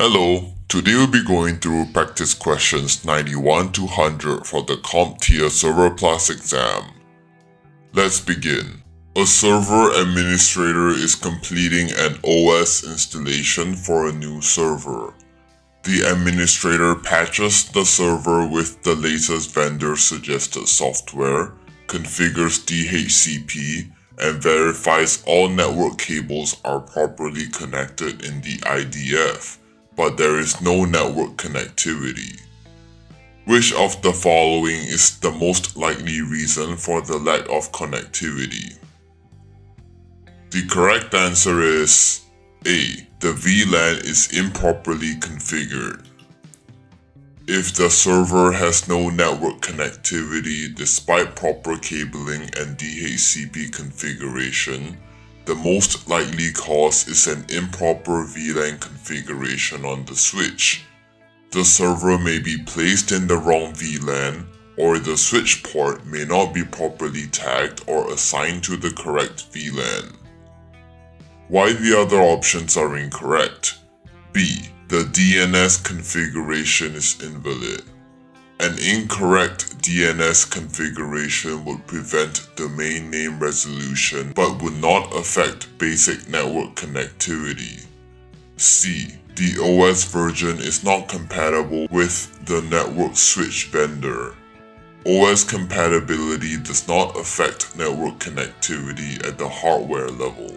Hello, today we'll be going through practice questions 91 to 100 for the CompTIA Server Plus exam. Let's begin. A server administrator is completing an OS installation for a new server. The administrator patches the server with the latest vendor suggested software, configures DHCP, and verifies all network cables are properly connected in the IDF. But there is no network connectivity. Which of the following is the most likely reason for the lack of connectivity? The correct answer is A. The VLAN is improperly configured. If the server has no network connectivity despite proper cabling and DHCP configuration, the most likely cause is an improper VLAN configuration on the switch. The server may be placed in the wrong VLAN, or the switch port may not be properly tagged or assigned to the correct VLAN. Why the other options are incorrect? B. The DNS configuration is invalid. An incorrect DNS configuration would prevent domain name resolution but would not affect basic network connectivity. C. The OS version is not compatible with the network switch vendor. OS compatibility does not affect network connectivity at the hardware level.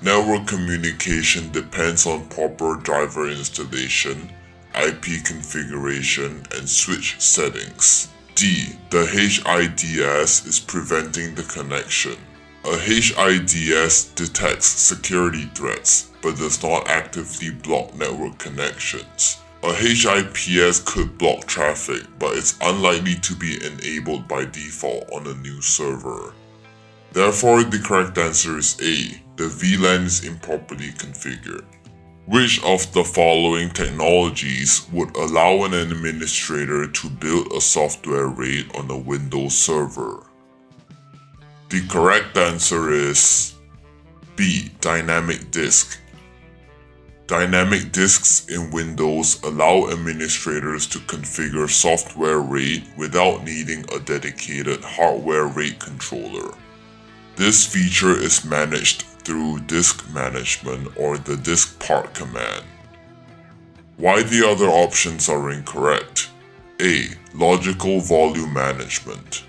Network communication depends on proper driver installation, IP configuration, and switch settings. D. The HIDS is preventing the connection. A HIDS detects security threats, but does not actively block network connections. A HIPS could block traffic, but it's unlikely to be enabled by default on a new server. Therefore, the correct answer is A. The VLAN is improperly configured. Which of the following technologies would allow an administrator to build a software RAID on a Windows server? The correct answer is B. Dynamic disk. Dynamic disks in Windows allow administrators to configure software RAID without needing a dedicated hardware RAID controller. This feature is managed through disk management or the disk part command. Why the other options are incorrect? A. Logical volume management.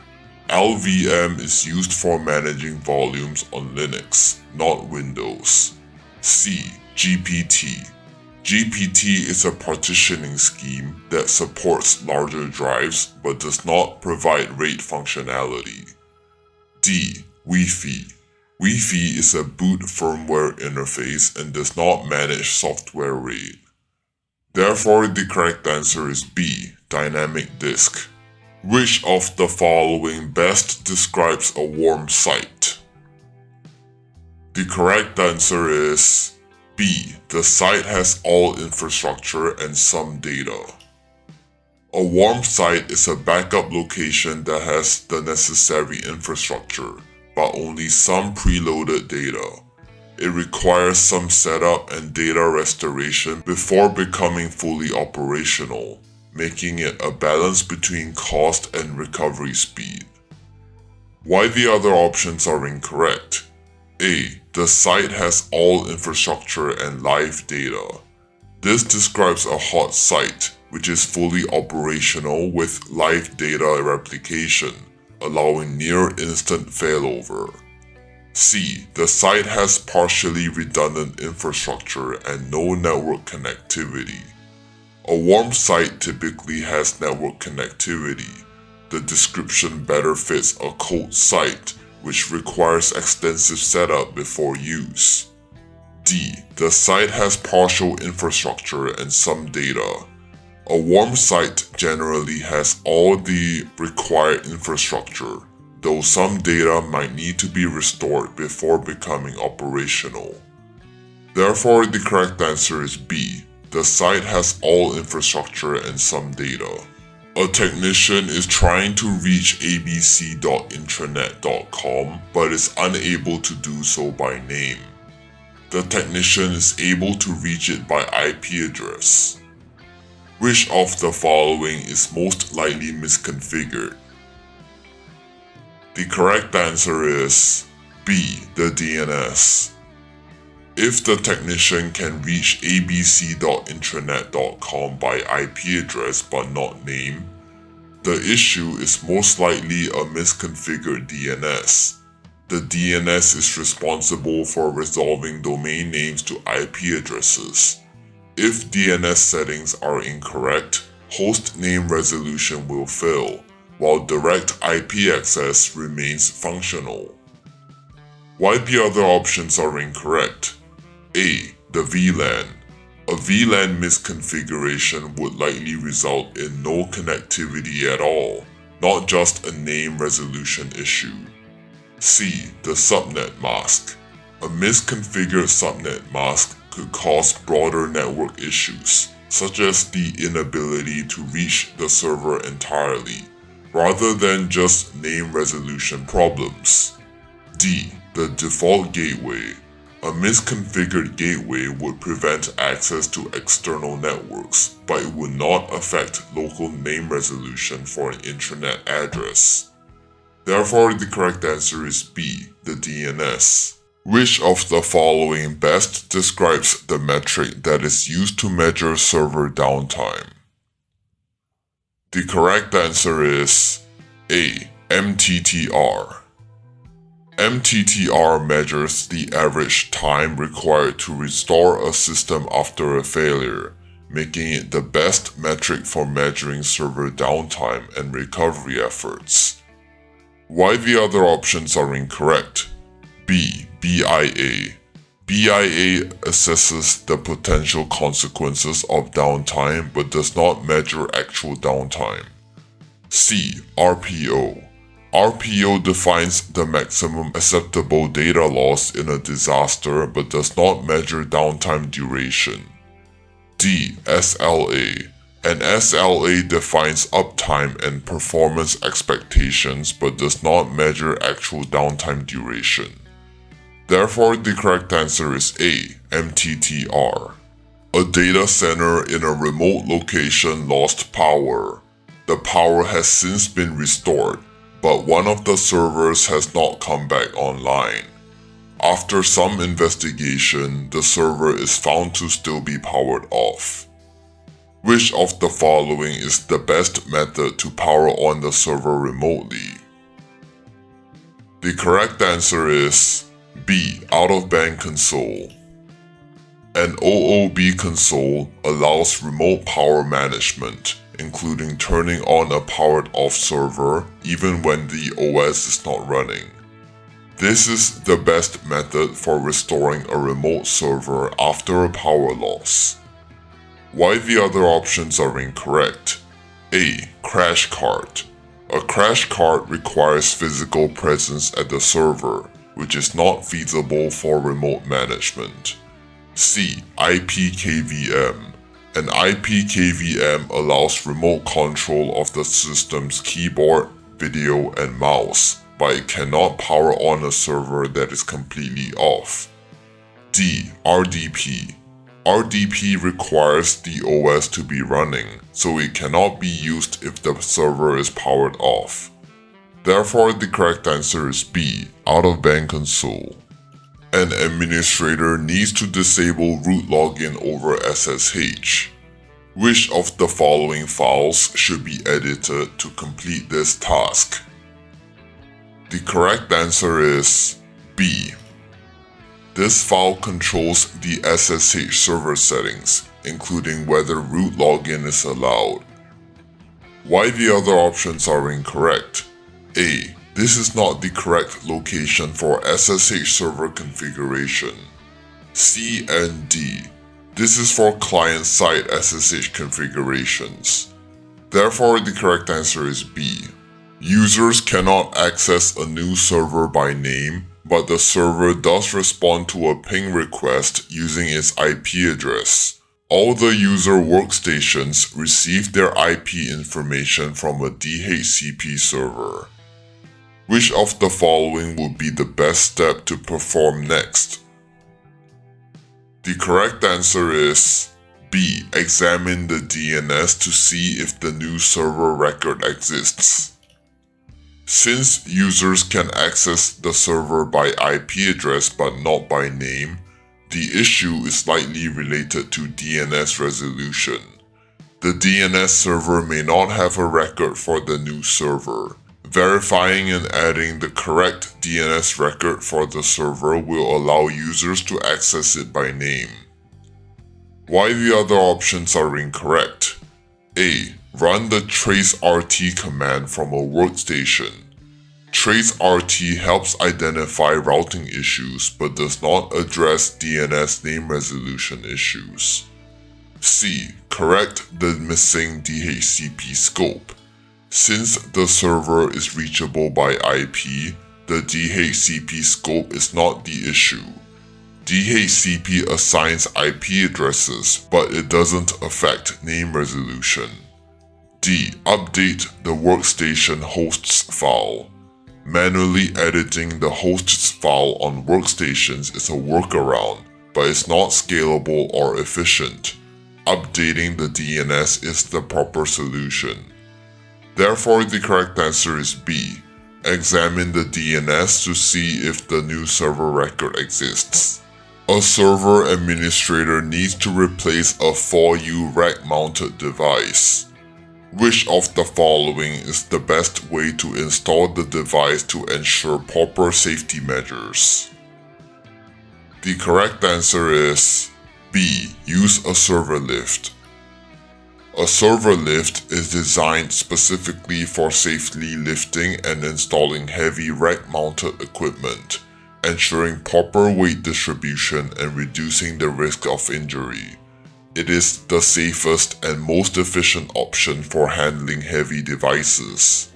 LVM is used for managing volumes on Linux, not Windows. C. GPT. GPT is a partitioning scheme that supports larger drives but does not provide RAID functionality. D. Wi-Fi. Wi-Fi is a boot firmware interface and does not manage software RAID. Therefore, the correct answer is B. Dynamic disk. Which of the following best describes a warm site? The correct answer is B. The site has all infrastructure and some data. A warm site is a backup location that has the necessary infrastructure, but only some preloaded data. It requires some setup and data restoration before becoming fully operational, making it a balance between cost and recovery speed. Why the other options are incorrect? A. The site has all infrastructure and live data. This describes a hot site, which is fully operational with live data replication, allowing near-instant failover. C. The site has partially redundant infrastructure and no network connectivity. A warm site typically has network connectivity. The description better fits a cold site, which requires extensive setup before use. D. The site has partial infrastructure and some data. A warm site generally has all the required infrastructure, though some data might need to be restored before becoming operational. Therefore, the correct answer is B. The site has all infrastructure and some data. A technician is trying to reach abc.intranet.com but is unable to do so by name. The technician is able to reach it by IP address. Which of the following is most likely misconfigured? The correct answer is B, the DNS. If the technician can reach abc.intranet.com by IP address but not name, the issue is most likely a misconfigured DNS. The DNS is responsible for resolving domain names to IP addresses. If DNS settings are incorrect, host name resolution will fail, while direct IP access remains functional. Why the other options are incorrect? A. The VLAN. A VLAN misconfiguration would likely result in no connectivity at all, not just a name resolution issue. C. The subnet mask. A misconfigured subnet mask could cause broader network issues, such as the inability to reach the server entirely, rather than just name resolution problems. D. The default gateway. A misconfigured gateway would prevent access to external networks, but it would not affect local name resolution for an intranet address. Therefore, the correct answer is B, the DNS. Which of the following best describes the metric that is used to measure server downtime? The correct answer is A, MTTR. MTTR measures the average time required to restore a system after a failure, making it the best metric for measuring server downtime and recovery efforts. Why the other options are incorrect? B. BIA. BIA assesses the potential consequences of downtime but does not measure actual downtime. C. RPO. RPO defines the maximum acceptable data loss in a disaster but does not measure downtime duration. D. SLA. An SLA defines uptime and performance expectations but does not measure actual downtime duration. Therefore, the correct answer is A, MTTR. A data center in a remote location lost power. The power has since been restored, but one of the servers has not come back online. After some investigation, the server is found to still be powered off. Which of the following is the best method to power on the server remotely? The correct answer is B, out-of-band console. An OOB console allows remote power management, including turning on a powered-off server even when the OS is not running. This is the best method for restoring a remote server after a power loss. Why the other options are incorrect? A. Crash cart. A crash cart requires physical presence at the server, which is not feasible for remote management. C. IPKVM. An IPKVM allows remote control of the system's keyboard, video, and mouse, but it cannot power on a server that is completely off. D. RDP. RDP requires the OS to be running, so it cannot be used if the server is powered off. Therefore, the correct answer is B, out-of-band console. An administrator needs to disable root login over SSH. Which of the following files should be edited to complete this task? The correct answer is B. This file controls the SSH server settings, including whether root login is allowed. Why the other options are incorrect? A. This is not the correct location for SSH server configuration. C and D. This is for client-side SSH configurations. Therefore, the correct answer is B. Users cannot access a new server by name, but the server does respond to a ping request using its IP address. All the user workstations receive their IP information from a DHCP server. Which of the following would be the best step to perform next? The correct answer is B. Examine the DNS to see if the new server record exists. Since users can access the server by IP address but not by name, the issue is likely related to DNS resolution. The DNS server may not have a record for the new server. Verifying and adding the correct DNS record for the server will allow users to access it by name. Why the other options are incorrect? A. Run the traceRT command from a workstation. TraceRT helps identify routing issues but does not address DNS name resolution issues. C. Correct the missing DHCP scope. Since the server is reachable by IP, the DHCP scope is not the issue. DHCP assigns IP addresses, but it doesn't affect name resolution. D. Update the workstation hosts file. Manually editing the hosts file on workstations is a workaround, but it's not scalable or efficient. Updating the DNS is the proper solution. Therefore, the correct answer is B. Examine the DNS to see if the new server record exists. A server administrator needs to replace a 4U rack-mounted device. Which of the following is the best way to install the device to ensure proper safety measures? The correct answer is B. Use a server lift. A server lift is designed specifically for safely lifting and installing heavy rack-mounted equipment, ensuring proper weight distribution and reducing the risk of injury. It is the safest and most efficient option for handling heavy devices.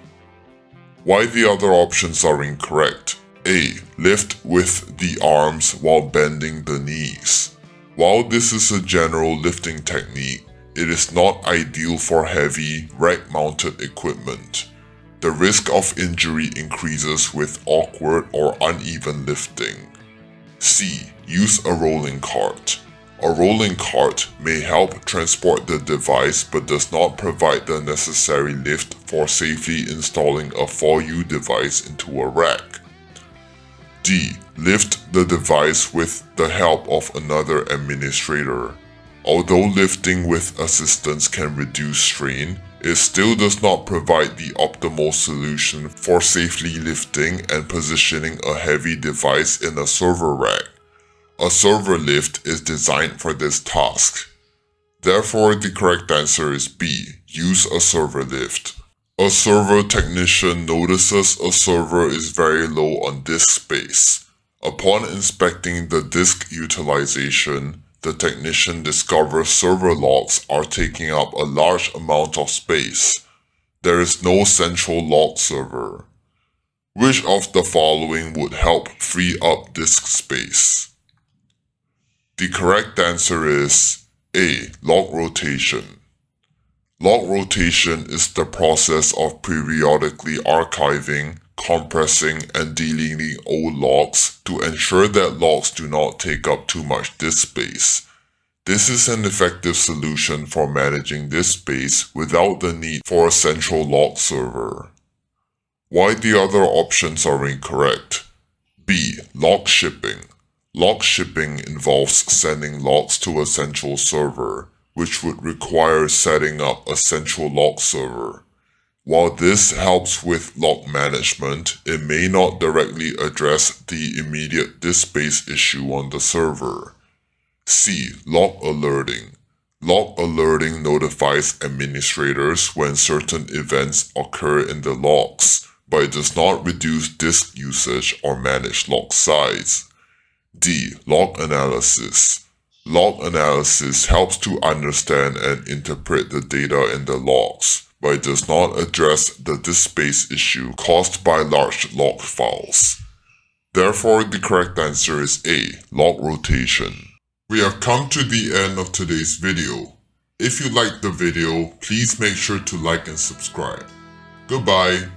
Why the other options are incorrect? A. Lift with the arms while bending the knees. While this is a general lifting technique, it is not ideal for heavy, rack-mounted equipment. The risk of injury increases with awkward or uneven lifting. C. Use a rolling cart. A rolling cart may help transport the device but does not provide the necessary lift for safely installing a 4U device into a rack. D. Lift the device with the help of another administrator. Although lifting with assistance can reduce strain, it still does not provide the optimal solution for safely lifting and positioning a heavy device in a server rack. A server lift is designed for this task. Therefore, the correct answer is B. Use a server lift. A server technician notices a server is very low on disk space. Upon inspecting the disk utilization, the technician discovers server logs are taking up a large amount of space. There is no central log server. Which of the following would help free up disk space? The correct answer is A. Log rotation. Log rotation is the process of periodically archiving, compressing, and deleting old logs to ensure that logs do not take up too much disk space. This is an effective solution for managing disk space without the need for a central log server. Why the other options are incorrect? B. Log shipping. Log shipping involves sending logs to a central server, which would require setting up a central log server. While this helps with log management, it may not directly address the immediate disk space issue on the server. C. Log alerting. Log alerting notifies administrators when certain events occur in the logs, but it does not reduce disk usage or manage log size. D. Log analysis. Log analysis helps to understand and interpret the data in the logs, but it does not address the disk space issue caused by large log files. Therefore, the correct answer is A. Log rotation. We have come to the end of today's video. If you liked the video, please make sure to like and subscribe. Goodbye.